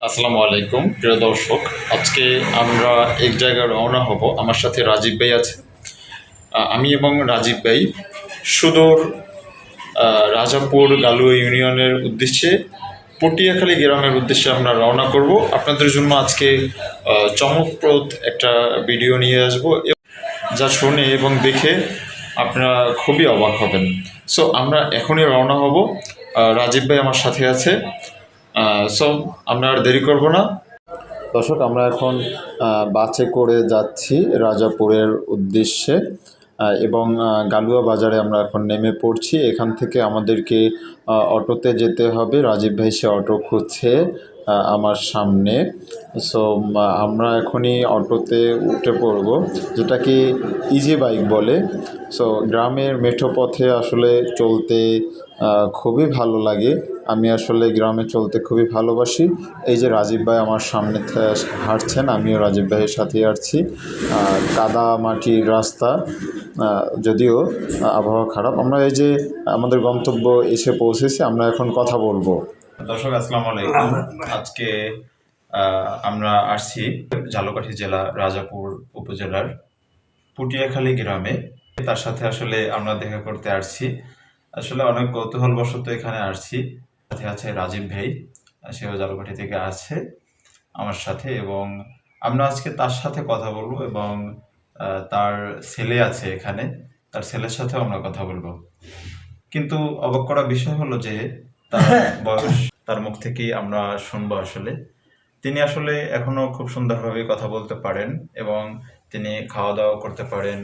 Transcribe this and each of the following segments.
আসসালামু আলাইকুম প্রিয় দর্শক। আজকে আমরা এক জায়গায় রওনা হব। আমার সাথে রাজীব ভাই আছে। আমি এবং রাজীব ভাই সুদূর রাজাপুর গালুয়া ইউনিয়নের উদ্দেশ্যে, পটিয়াখালী গ্রামের উদ্দেশ্যে আমরা রওনা করব। আপনাদের জন্য আজকে চমকপ্রদ একটা ভিডিও নিয়ে আসব, যা শুনে এবং দেখে আপনারা খুবই অবাক হবেন। সো আমরা এখনই রওনা হব। রাজীব ভাই আমার সাথে আছে। সো আমরা আর দেরি করব না। দর্শক, আমরা এখন বাসে করে যাচ্ছি রাজাপুরের উদ্দেশ্যে, এবং গালুয়া বাজারে আমরা এখন নেমে পড়ছি। এখান থেকে আমাদেরকে অটোতে যেতে হবে। রাজীব ভাই সে অটো খুঁজছে আমার সামনে। সো আমরা এখনই অটোতে উঠে পড়ব, যেটা কি ইজি বাইক বলে। সো গ্রামের মেঠো পথে আসলে চলতে খুবই ভালো লাগে। আমি আসলে গ্রামে চলতে খুবই ভালোবাসি। এই যে রাজীব ভাই আমার সামনে হাঁটছেন, আমিও রাজীব ভাইয়ের সাথেই হাঁটছি। কাদা মাটির রাস্তা, যদিও আবহাওয়া খারাপ। আমরা এই যে আমাদের গন্তব্য এসে পৌঁছেছি, আমরা এখন কথা বলবো। দর্শক, আসসালামু আলাইকুম। আজকে আমরা আসছি ঝালকাঠি জেলা রাজাপুর উপজেলার পটিয়াখালী গ্রামে। তার সাথে আসলে আমরা দেখা করতে আসছি। আসলে অনেক কৌতূহলবশত এখানে আসছি। সাথে আছে রাজীব ভাই, সেও ঝালকাঠি থেকে আছে আমার সাথে, এবং আমরা আজকে তার সাথে কথা বলবো, এবং তার ছেলে আছে এখানে, তার ছেলের সাথেও আমরা কথা বলবো। কিন্তু অবাক করা বিষয় হলো যে তার বয়স, তার মুখ থেকেই আমরা শুনবো। আসলে তিনি আসলে এখনো খুব সুন্দরভাবে কথা বলতে পারেন, এবং তিনি খাওয়া দাওয়া করতে পারেন।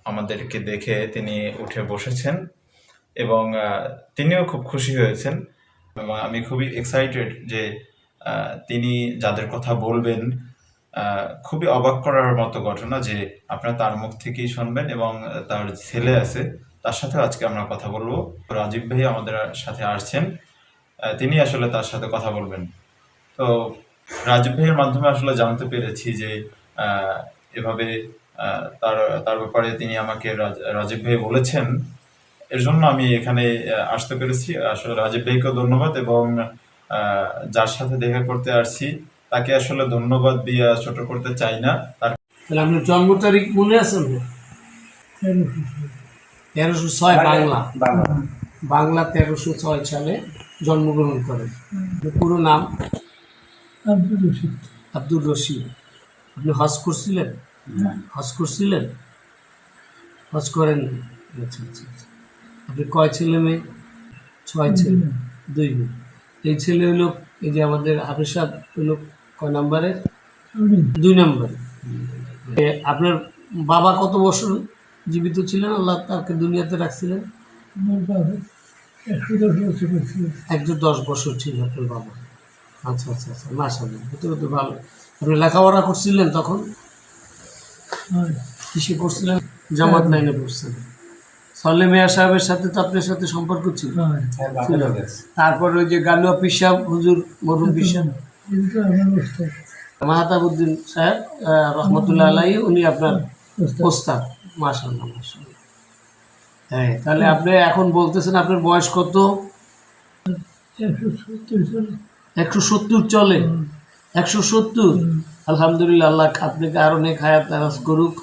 আমাদেরকে দেখে তিনি উঠে বসেছেন, এবং তিনিও খুব খুশি হয়েছেন। এবং আমি খুবই এক্সাইটেড যে তিনি যাদের কথা বলবেন, খুবই অবাক করার মতো ঘটনা যে আপনারা তার মুখ থেকেই শুনবেন, এবং তার ছেলে আছে, তার সাথেও আজকে আমরা কথা বলবো। রাজীব ভাই আমাদের সাথে আসছেন, তিনি আসলে তার সাথে কথা বলবেন। তো রাজীব ভাইয়ের মাধ্যমে আসলে জানতে পেরেছি যে এভাবে তার তার ব্যাপারে তিনি আমাকে রাজীব ভাই বলেছেন। এর জন্য আমি এখানে আসতে পেরেছি। আসলে রাজীব ভাইকে ধন্যবাদ, এবং যার সাথে দেখা করতে আসছি তাকে আসলে ধন্যবাদ দিয়ে ছোট করতে চাই না। তাহলে আপনার জন্ম তারিখ মনে আছে? 1306 বাংলা 1306 সালে জন্মগ্রহণ করেন। পুরো নাম আব্দুর রশিদ। আপনি হজ করছিলেন? হজ করেন? আচ্ছা আচ্ছা আচ্ছা। আপনি কয় ছেলে মেয়ে? 6 ছেলে, 2 মেয়ে। এই ছেলে হলো, এই যে আমাদের হাফিজ সাহেব হলো কয় নাম্বারে? 2 নাম্বারে। আপনার বাবা কত বছর জীবিত ছিলেন? আল্লাহ তাকে দুনিয়াতে রাখছিলেন? 110 বছর ছিল আপনার বাবা। আচ্ছা আচ্ছা আচ্ছা, মাশাআল্লাহ, তো ভালো। আপনি লেখাপড়া করছিলেন তখন? কিসে করছিলেন? জামাত লাইনে পড়ছেন। সলে মিয়া সাহেবের সাথে তো আপনার সাথে সম্পর্ক ছিল? তারপর ওই যে গালুয়া পীর সাহেব হুজুর, মরহুম পীর সাহেব মাহতাবউদ্দিন সাহেব রহমতুল্লাহ আলাইহি, উনি আপনার ওস্তাদ। মাশাআল্লাহ মাশাআল্লাহ। হ্যাঁ, তাহলে আপনি এখন বলতেছেন আপনার বয়স কত? 170 চলে? 170? আলহামদুলিল্লাহ, আল্লাহ আপনাকে আরো নেক হায়াত দারাজ করুক।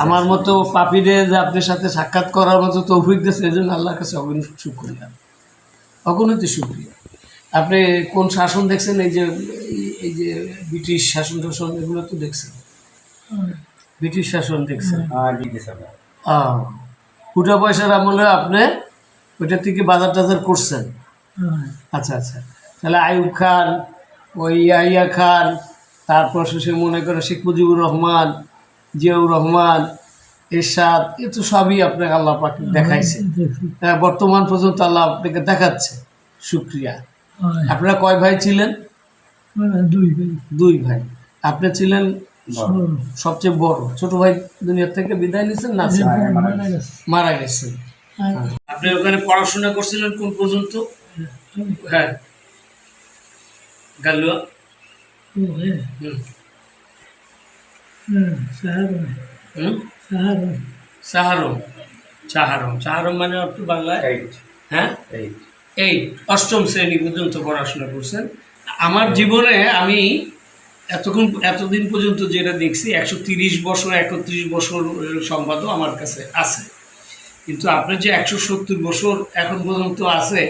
আমার মতো পাপীদের যে আপনার সাথে সাক্ষাৎ করার মতো তৌফিক দিয়েছে, এই জন্য আল্লাহর কাছে অগণিত শুকরিয়া, অগণিত শুকরিয়া। আপনি কোন শাসন দেখছেন? এই যে ব্রিটিশ শাসন টাসন এগুলো তো দেখছেন? ব্রিটিশ শাসন দেখছেন? ফুটা পয়সার আমলে আপনি ওইটার থেকে বাজার টাজার করছেন? আচ্ছা আচ্ছা। তাহলে আইয়ুব খান, ওই ইয়াহিয়া খান, তারপর শেষে মনে করে শেখ মুজিবুর রহমান, জিয়াউর রহমান, এরশাদ, এ তো সবই আপনাকে আল্লাহ পাক দেখাইছে। বর্তমান পর্যন্ত আল্লাহ আপনাকে দেখাচ্ছে, শুক্রিয়া। আপনারা কয় ভাই ছিলেন? 2 ভাই। আপনি ছিলেন সবচেয়ে বড়। ছোট ভাই দুনিয়ার থেকে বিদায় নিয়েছেন না? মারা গেছেন। আপনি ওখানে পড়াশোনা করছিলেন কোন পর্যন্ত? হ্যাঁ, গালুয়া। সাহারম। চাহারম মানে একটু বাংলায়? হ্যাঁ, 8 অষ্টম শ্রেণী পর্যন্ত পড়াশোনা করছেন। আমার জীবনে আমি এতদিন পর্যন্ত যেটা দেখছি 130 বছর 31 বছর সংবাদও আমার কাছে আছে, কিন্তু আপনার যে 170 বছর এখন পর্যন্ত আছে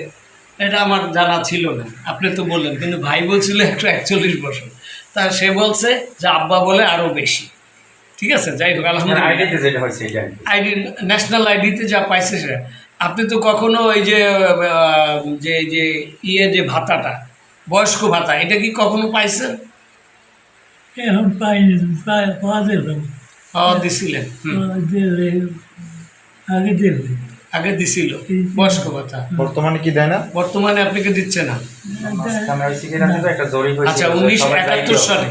এটা আমার জানা ছিল না। আপনি তো বললেন, কিন্তু ভাই বলছিল 141 বছর, তা সে বলছে যে আব্বা বলে আরও বেশি। ঠিক আছে, যাই হোক আলহামদুলিল্লাহ। আইডি ন্যাশনাল আইডিতে যা পাইছে সেটা। আপনি তো কখনো ওই যে যে যে যে ভাতাটা, বয়স্ক ভাতা, এটা কি কখনো পাইছেন? এখন পাইনি, পাওয়া যেতাম পাওয়া দিছিলেন? আগে দিলে আগে দিছিল বয়স্ক ভাতা, বর্তমানে কি দেয় না? বর্তমানে আপনাকে দিচ্ছে না। আচ্ছা, 1971 সালে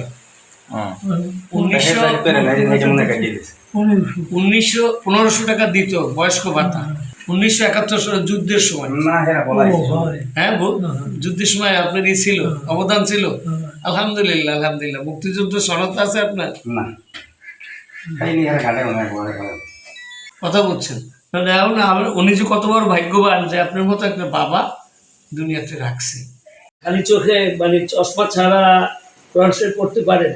1500 টাকা দিত বয়স্ক ভাতা 1971 সালে যুদ্ধের সময়। হ্যাঁ, যুদ্ধের সময় আপনার ই ছিল, অবদান ছিল। আলহামদুলিল্লাহ, আলহামদুলিল্লাহ। মুক্তিযুদ্ধ সনদ আছে আপনার? কথা বলছেন মানে এখন উনি যে কত বড় ভাগ্যবান যে আপনার মতো একটা বাবা দুনিয়াতে রাখছে। খালি চোখে মানে চশমা ছাড়া কোরআন শরীফ পড়তে পারেন,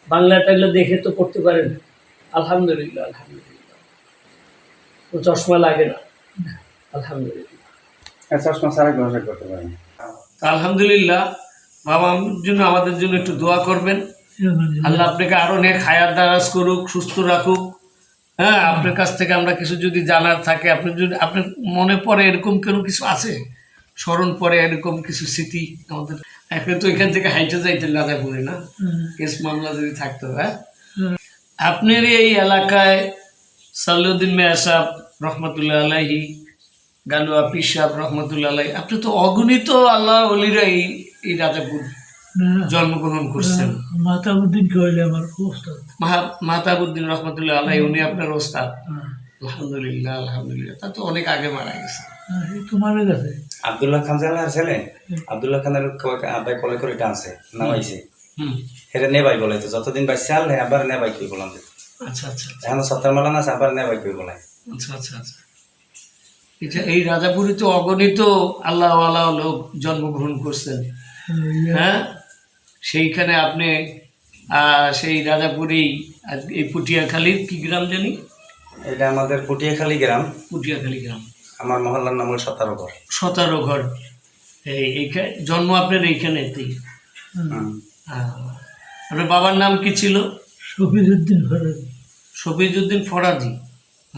বাংলা টাংলা দেখে তো পড়তে পারেন। আলহামদুলিল্লাহ, আলহামদুলিল্লাহ। তো চশমা লাগে না, আলহামদুলিল্লাহ। চশমা ছাড়া গ্রহণ করতে পারেন। আলহামদুলিল্লাহ। বাবার জন্য আমাদের জন্য একটু দোয়া করবেন। আল্লাহ আপনাকে আরো নেক হায়াত দারাজ করুক, সুস্থ রাখুক। হ্যাঁ, আপনার কাছ থেকে আমরা কিছু যদি জানার থাকে, আপনি যদি আপনার মনে পড়ে এরকম কোনো কিছু আছে, স্মরণ পড়ে এরকম কিছু স্মৃতি আমাদের, এখন তো এখান থেকে হাইটে যাইতেন রাজাপুরে না, কেস মামলা যদি থাকতো। হ্যাঁ, আপনার এই এলাকায় সালাউদ্দিন মিয়া সাহেব রহমতুল্লাহ আলাইহি, গালুয়া পীর সাহেব রহমতুল্লাহ আলাইহি, আপনি তো অগণিত আল্লাহ ওলিরা এই রাজাপুর জন্মগ্রহণ করছেন। মাতাবুদ্দিন কইলে আমার ওস্তাদ, মাতাবুদ্দিন রহমতুল্লাহ আলাইহি, উনি আপনার ওস্তাদ। আলহামদুলিল্লাহ, আলহামদুলিল্লাহ। তা তো অনেক আগে মারা গেছে। তোমার কাছে আব্দুল্লাহ খান জালার ছেলে, আব্দুল্লাহ খানের আব্বাই কলে করে টানছে নামাইছে, হেরে নেবাই বলে তো যতদিন বাইছে আল আবার নেবাই কই বলাম। আচ্ছা আচ্ছা, এখন সত্তর মালান আছে, আবার নেবাই কই বলাই। আচ্ছা আচ্ছা আচ্ছা। এটা এই রাজাপুরে তো অগণিত আল্লাহ আল্লাহ লোক জন্মগ্রহণ করছেন। হ্যাঁ, সেইখানে আপনি সেই রাজাপুরেই এই পুটিয়াখালীর কি গ্রাম জানি? এটা আমাদের পুটিয়াখালী গ্রাম। পুটিয়াখালী গ্রাম। আমার মহল্লার নাম হল 17 ঘর। 17 ঘর। এইখানে জন্ম আপনার এইখানেতেই। আপনার বাবার নাম কি ছিল? শফিজউদ্দিন ফরাজি। শফিজউদ্দিন ফরাজি।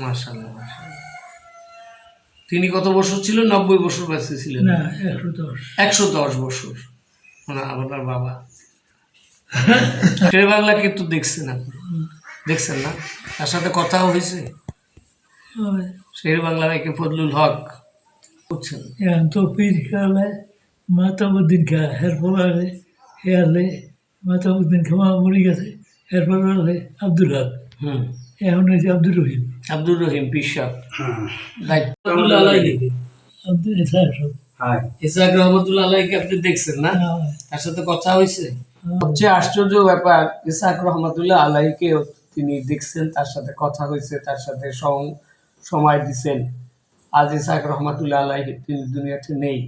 মাশাআল্লাহ, মাশাআল্লাহ। তিনি কত বছর ছিল? 90 বছর বেঁচে ছিলেন? না, 110। 110 বছর। আপনার বাবা শেরে বাংলা কিন্তু দেখছেন আপনি? দেখছেন না? তার সাথে কথাও হয়েছে? শেরে বাংলা ভাইকে ফজলুল হক বুঝছেন? এখন তো পীর খেয়ালে মাতাবুদ্দিন খা, এরপর আলে হেয়ালে মাতাবুদ্দিন খাওয়া মরে গেছে, এরপর আলে আব্দুল হক, এখন হয়েছে আব্দুর রহিম। আব্দুর রহিম পীর সাহেব। আব্দুল ইসাক সব। ইসাক রহমতুল্লাহ আলাইকে আপনি দেখছেন না? তার সাথে কথা হয়েছে? সবচেয়ে আশ্চর্য ব্যাপার, ইসাক রহমতুল্লাহ আলাইকে তিনি দেখছেন, তার সাথে কথা হয়েছে, তার সাথে সময় দিচ্ছেন। আজ ইসাক রহমতুল্লাহ আলাই তিনি দুনিয়াতে নেই,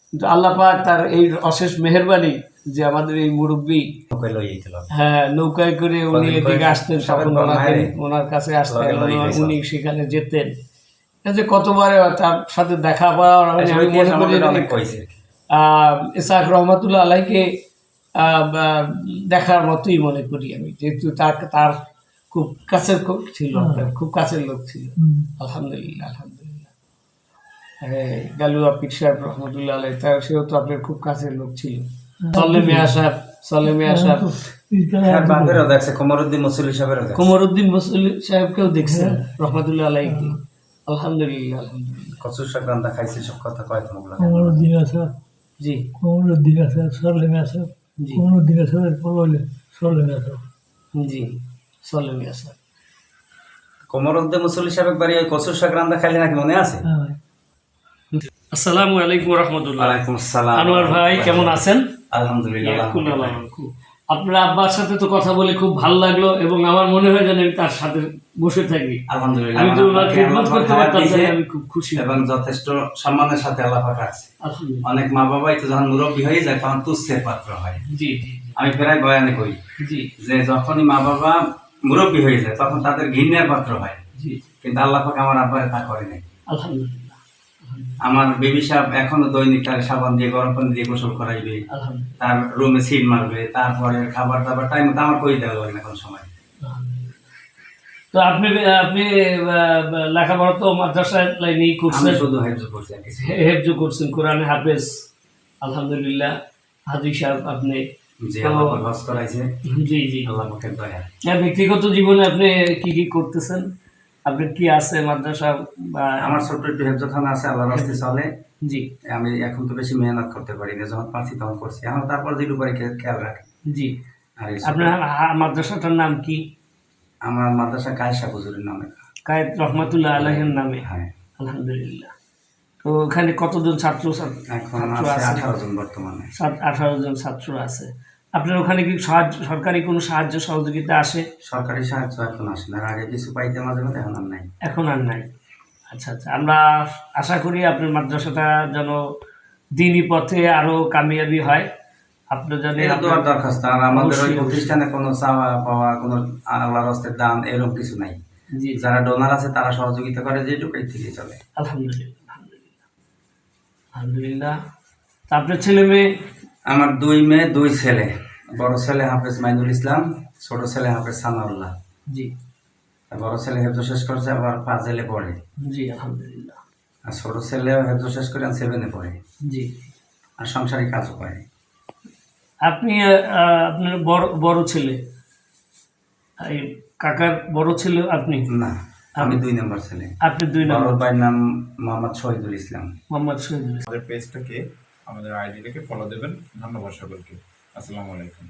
কিন্তু আল্লাহ পাক তার এই অশেষ মেহেরবানি যে আমাদের এই মুরব্বী, হ্যাঁ, নৌকায় করে উনি এদিকে আসতেন, তখন ওনার কাছে আসতেন, উনি সেখানে যেতেন। যে কতবারে তার সাথে দেখা পাওয়ার আমি মনে করি ইসাক রহমতুল্লাহ আলাইকে দেখার মতোই মনে করি আমি, যেহেতু তার খুব কাছের ছিল, খুব কাছের লোক ছিল। আলহামদুলিল্লাহ, আলহামদুলিল্লাহ। গালুয়া পীর সাহেব রহমতুল্লাহ আলাই, তার সেও তো আপনার খুব কাছের লোক ছিল। সলে মিয়া সাহেব, সলে মিয়া সাহেব, কোমরউদ্দিন মুসল্লি সাহেব, কোমরউদ্দিন মুসল্লি সাহেবকেও দেখছেন রহমতুল্লাহ আলাইকে। আলহামদুলিল্লাহ, আলহামদুলিল্লাহ। কচুর শাক রান্না খাইছি, সব কথা কয় তো মুগলা। কোমরউদ্দিন আছে, জি, কোমরউদ্দিন আছে, সলে মিয়া আছে, কোমরউদ্দিন আছে, এরপর হইলে সলে মিয়া আছে, জি, সলে মিয়া সাহেব। কোমরউদ্দিন মুসল্লি সাহেব বাড়ি ওই কচুর শাক রান্না খাইলে নাকি মনে আছে? আসসালামু আলাইকুম রহমতুল্লাহ। ওয়ালাইকুম আসসালাম। আনোয়ার ভাই কেমন আছেন? আলহামদুলিল্লাহ। আপনার আব্বার সাথে তো কথা বলে খুব ভালো লাগলো, এবং আমার মনে হয় যেন আমি তার সাথে বসে থাকি। আলহামদুলিল্লাহ আমি তো ওনার আমাকে খেদমত আল্লাহ করতে পাক পারতাম, দিয়েছে তাই আমি খুব খুশি। এবং যথেষ্ট সম্মানের সাথে আল্লাহ পাক রাখছে। আলহামদুলিল্লাহ। অনেক মা বাবাই তো যখন মুরব্বী হয়ে যায় তখন তুচ্ছের পাত্র হয়। জি জি আমি প্রায় বয়ানে করি জি যে যখনই মা বাবা মুরব্বী হয়ে যায় তখন তাদের ঘৃণার পাত্র হয়, জি। কিন্তু আল্লাহ পাক আমার আব্বারে তা করে নাই। আলহামদুলিল্লাহ আমার বেবি সাহেব এখনো দৈনিক তার সাবান দিয়ে গরম পানি দিয়ে গোসল করাইবে, আলহামদুলিল্লাহ। তার রুমে সিট মারবে, তারপরে খাবার দাবার টাইম মতো আমার করে দেওয়া লাগে না কোন সময়। তো আপনি আপনি লেখাপড়া তো মাদ্রাসায় লাইনেই আমি করছেন, শুধু হেফজ করছি আর কিছু না। হেফজ করছেন, কোরআনে হাফেজ, আলহামদুলিল্লাহ। হাজি সাহেব আপনি যে তো- আল্লাহ পাক হজ করাইছে, জি জি। আল্লাহ পাকের দয়া। ব্যক্তিগত জীবনে আপনি কি কি করতেছেন? আপনার কি আছে মাদ্রাসা বা? আমার ছোট্ট একটু হেফজখানা আছে, আল্লাহর রাস্তায় চলে। জি আমি এখন তো বেশি মেহনত করতে পারি না, যখন পারছি তখন করছি, এখন তারপর যেটুকু পারি খেয়াল রাখি। জি। আর এই আপনার মাদ্রাসাটার নাম কি? আমার মাদ্রাসা কায়সা হুজুরের নামে। কায়েদ রহমাতুল্লাহ আলাইহির নামে। হ্যাঁ, আলহামদুলিল্লাহ। তো ওখানে কতজন ছাত্র এখন ছাত্র আছে আছে? 18 জন বর্তমানে। 18 জন ছাত্র আছে। আপনার ওখানে কি সরকারি কোনো সাহায্য সহযোগিতা আসে? সরকারি সাহায্য এখন আসে না, আর আগে কিছু পাইতে মাঝে মাঝে, এখন আর নাই। এখন আর নাই। আচ্ছা আচ্ছা, আমরা আশা করি আপনার মাদ্রাসাটা যেন দিনী পথে আরো কামিয়াবি হয়। আপনার যেন এটা দোয়ার দরখাস্ত। আর আমাদের ওই অবশ্যই, প্রতিষ্ঠানে কোনো চাওয়া পাওয়া, কোনো আল্লাহর রাস্তায় দান এরকম কিছু নাই। জি যারা ডোনার আছে তারা সহযোগিতা করে, যেটুকু এই থেকে চলে। আলহামদুলিল্লাহ আলহামদুলিল্লাহ আলহামদুলিল্লাহ। তা আপনার ছেলে মেয়ে? আমার 2 মেয়ে 2 ছেলে। বড় ছেলে হাফেজ মাইনুল ইসলাম, ছোট ছেলে হাফেজ সানাউল্লাহ। জি বড় ছেলে হেফজ শেষ করছে, আবার ফাজেলে পড়ে। জি আলহামদুলিল্লাহ। আর ছোট ছেলেও হেফজ শেষ করে 7-এ পড়ে, জি। আর সংসারিক কাজও করে। আপনি আপনার বড় বড় ছেলে, এই কাকার বড় ছেলে আপনি? না, আমি 2 নম্বর ছেলে। আপনি 2 বড় নম্বর। ভাইয়ের নাম মোহাম্মদ শহীদুল ইসলাম। মোহাম্মদ শহীদুল। আমাদের পেজটাকে, আমাদের আইডিটাকে ফলো দেবেন। ধন্যবাদ সকলকে। আসসালামু আলাইকুম।